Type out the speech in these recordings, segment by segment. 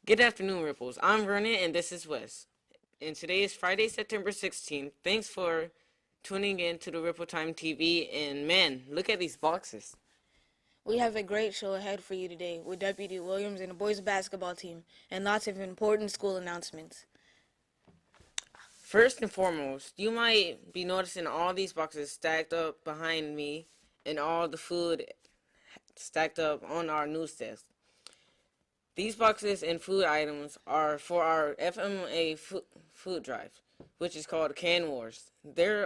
Good afternoon, Ripples. I'm Vernon, and this is Wes. And today is Friday, September 16th. Thanks for tuning in to the Rippletime-TV. And man, look at these boxes. We have a great show ahead for you today with Deputy Williams and the boys basketball team and lots of important school announcements. First and foremost, you might be noticing all these boxes stacked up behind me and all the food stacked up on our news desk. These boxes and food items are for our FMA food drive, which is called Can Wars. Why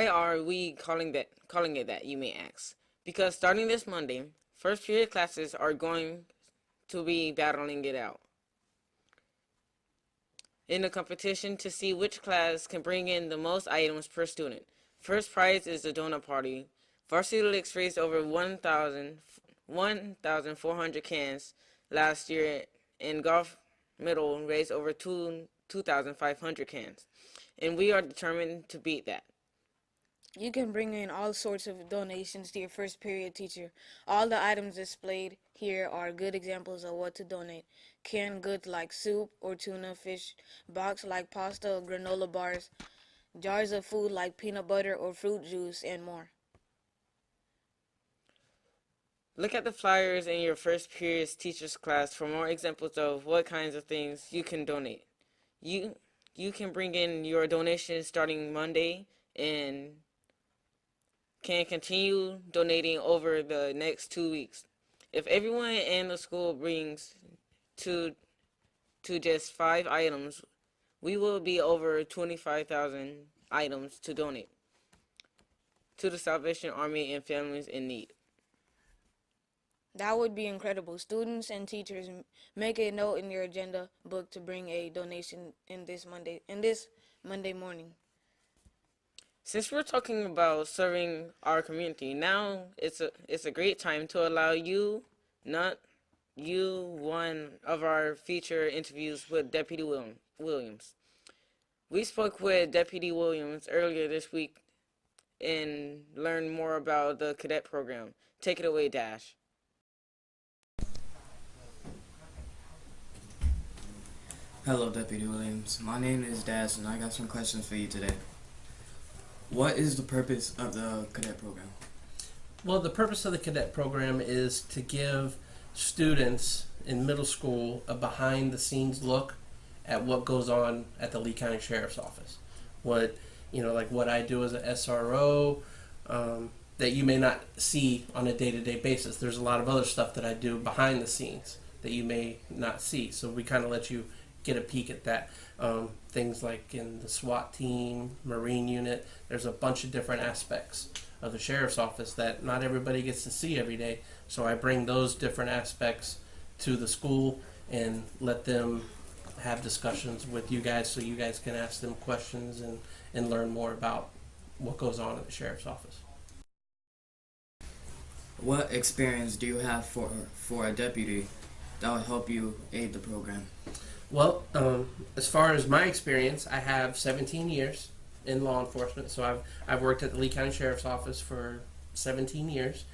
are we calling it that, you may ask? Because starting this Monday, first period classes are going to be battling it out in a competition to see which class can bring in the most items per student. First prize is the donut party. Varsity Licks raised over 1,400 cans last year, and Golf Middle raised over 2,500 cans. And we are determined to beat that. You can bring in all sorts of donations to your first period teacher. All the items displayed here are good examples of what to donate. Canned goods like soup or tuna fish, box like pasta or granola bars, jars of food like peanut butter or fruit juice, and more. Look at the flyers in your first period's teacher's class for more examples of what kinds of things you can donate. You can bring in your donations starting Monday and can continue donating over the next 2 weeks. If everyone in the school brings to just 5 items, we will be over 25,000 items to donate to the Salvation Army and families in need. That would be incredible. Students and teachers make a note in your agenda book to bring a donation in this Monday morning. Since we're talking about serving our community, now it's a great time to allow you one of our feature interviews with Deputy Williams. We spoke with Deputy Williams earlier this week and learned more about the cadet program. Take it away, Dash. Hello, Deputy Williams. My name is Dash, and I got some questions for you today. What is the purpose of the cadet program? Well, the purpose of the cadet program is to give students in middle school a behind-the-scenes look at what goes on at the Lee County Sheriff's Office. Like what I do as an SRO that you may not see on a day-to-day basis. There's a lot of other stuff that I do behind the scenes that you may not see. So we kind of let you get a peek at that. Things like in the SWAT team, Marine unit, there's a bunch of different aspects of the Sheriff's Office that not everybody gets to see every day. So I bring those different aspects to the school and let them have discussions with you guys so you guys can ask them questions and learn more about what goes on at the Sheriff's Office. What experience do you have for a deputy that will help you aid the program? Well, as far as my experience, I have 17 years in law enforcement. So I've worked at the Lee County Sheriff's Office for 17 years.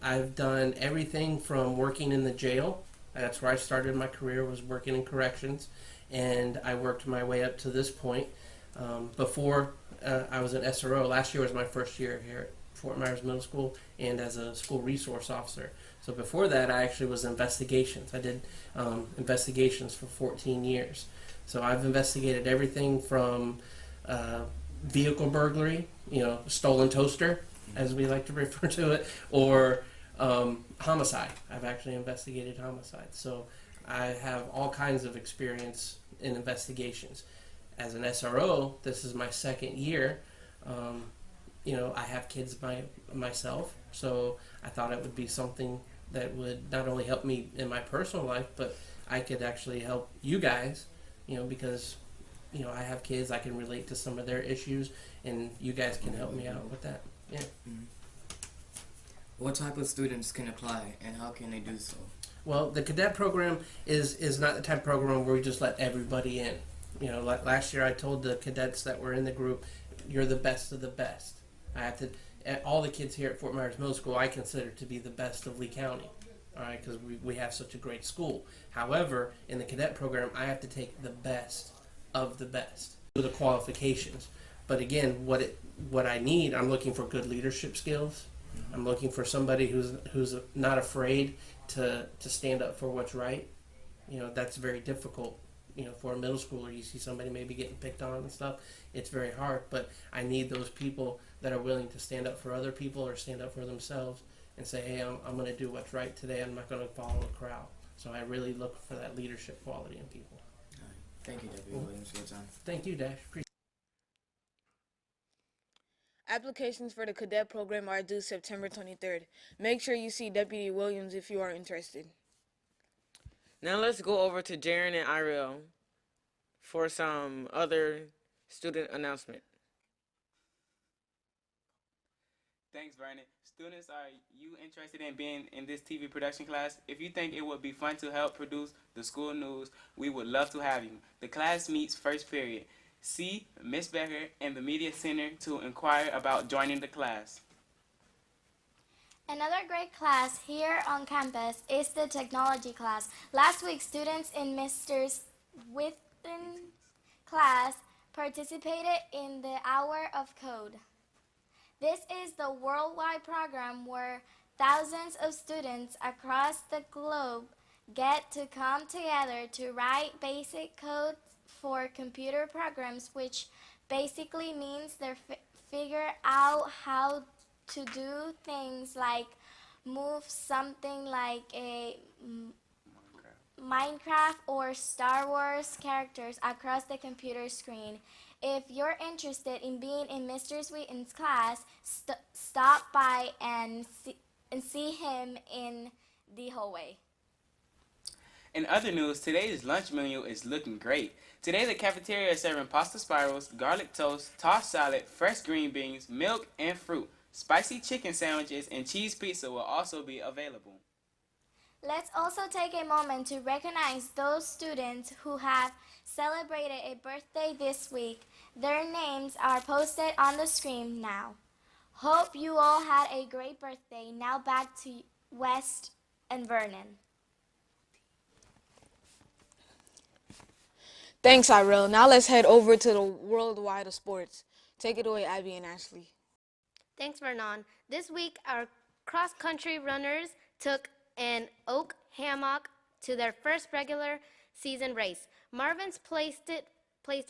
I've done everything from working in the jail. That's where I started my career, was working in corrections, and I worked my way up to this point. Before I was an SRO. Last year was my first year here at Fort Myers Middle School and as a school resource officer. So before that, I actually was investigations. I did investigations for 14 years. So I've investigated everything from vehicle burglary, stolen toaster, as we like to refer to it, or homicide. I've actually investigated homicide. So I have all kinds of experience in investigations. As an SRO, this is my second year. I have kids myself, so I thought it would be something that would not only help me in my personal life, but I could actually help you guys, because, I have kids, I can relate to some of their issues, and you guys can help me out with that. Yeah. Mm-hmm. What type of students can apply, and how can they do so? Well, the cadet program is not the type of program where we just let everybody in. Like last year I told the cadets that were in the group, you're the best of the best. I have to, all the kids here at Fort Myers Middle School I consider to be the best of Lee County. all right, because we have such a great school. However, in the cadet program, I have to take the best of the best with the qualifications. But again, what I need, I'm looking for good leadership skills. I'm looking for somebody who's not afraid to stand up for what's right. You know, that's very difficult. You know, for a middle schooler, you see somebody maybe getting picked on and stuff. It's very hard, but I need those people that are willing to stand up for other people or stand up for themselves and say, hey, I'm going to do what's right today. I'm not going to follow the crowd. So I really look for that leadership quality in people. All right. Thank you, Deputy Williams, for your time. Thank you, Dash. Applications for the cadet program are due September 23rd. Make sure you see Deputy Williams if you are interested. Now let's go over to Jaren and Irel for some other student announcement. Thanks, Vernon. Students, are you interested in being in this TV production class? If you think it would be fun to help produce the school news, we would love to have you. The class meets first period. See Miss Becker in the Media Center to inquire about joining the class. Another great class here on campus is the technology class. Last week, students in Mr. Wheaton's class participated in the Hour of Code. This is the worldwide program where thousands of students across the globe get to come together to write basic code for computer programs, which basically means they're figure out how to do things like move something like a Minecraft or Star Wars characters across the computer screen. If you're interested in being in Mr. Wheaton's class, stop by and see him in the hallway. In other news, today's lunch menu is looking great. Today, the cafeteria is serving pasta spirals, garlic toast, tossed salad, fresh green beans, milk, and fruit. Spicy chicken sandwiches and cheese pizza will also be available. Let's also take a moment to recognize those students who have celebrated a birthday this week. Their names are posted on the screen now. Hope you all had a great birthday. Now back to West and Vernon. Thanks, Irel. Now let's head over to the worldwide of sports. Take it away, Abby and Ashley. Thanks, Vernon. This week, our cross-country runners took an oak hammock to their first regular season race. Marvin's placed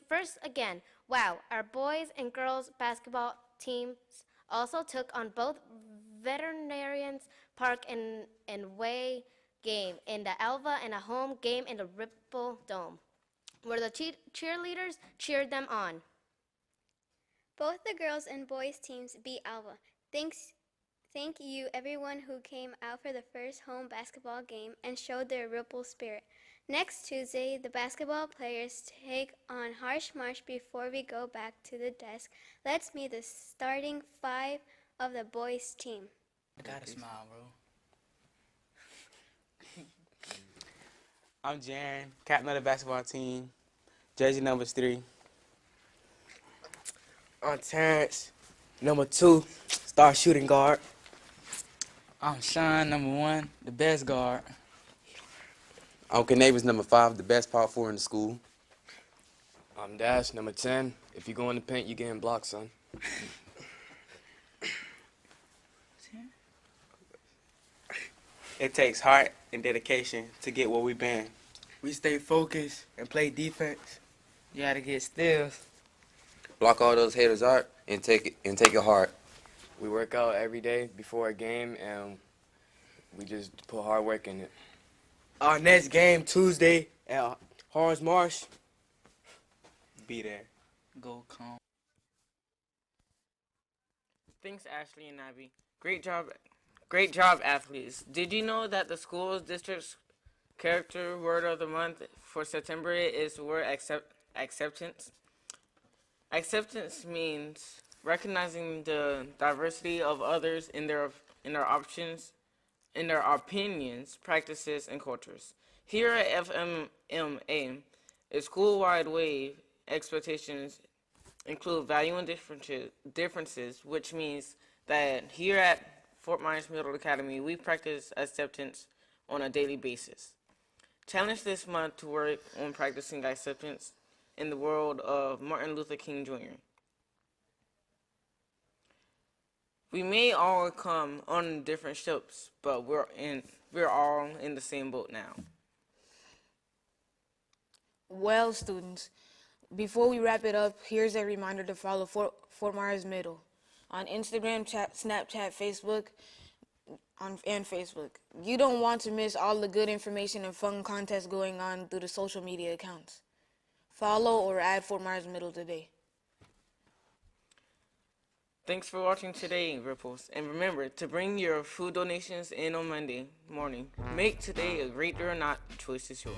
first again. Wow, our boys and girls basketball teams also took on both Veterinarians Park and away game in the Alva and a home game in the Ripple Dome, where the cheerleaders cheered them on. Both the girls and boys teams beat Alva. Thank you everyone who came out for the first home basketball game and showed their Ripple spirit. Next Tuesday, the basketball players take on Harsh Marsh before we go back to the desk. Let's meet the starting five of the boys team. I gotta smile, bro. I'm Jaren, captain of the basketball team, jersey number 3. I'm Terrence, number 2, star shooting guard. I'm Sean, number 1, the best guard. I'm Neighbors, number 5, the best power forward in the school. I'm Dash, number 10. If you go in the paint, you getting blocked, son. It takes heart and dedication to get where we've been. We stay focused and play defense. You gotta get steals. Block all those haters out and take it hard. We work out every day before a game, and we just put hard work in it. Our next game Tuesday at Harsh Marsh. Be there. Go calm. Thanks, Ashley and Abby. Great job, athletes. Did you know that the school's district's character word of the month for September is the word acceptance? Acceptance means recognizing the diversity of others in their options, in their opinions, practices, and cultures. Here at FMMA, a school-wide wave expectations include valuing differences, which means that here at Fort Myers Middle Academy, we practice acceptance on a daily basis. Challenge this month to work on practicing acceptance in the world of Martin Luther King Jr. We may all come on different ships, but we're all in the same boat now. Well, students, before we wrap it up, here's a reminder to follow Fort Myers Middle on Instagram, Snapchat, Facebook, and Facebook. You don't want to miss all the good information and fun contests going on through the social media accounts. Follow or add Fort Myers Middle today. Thanks for watching today, Ripples. And remember to bring your food donations in on Monday morning. Make today a great day or not, the choice is yours.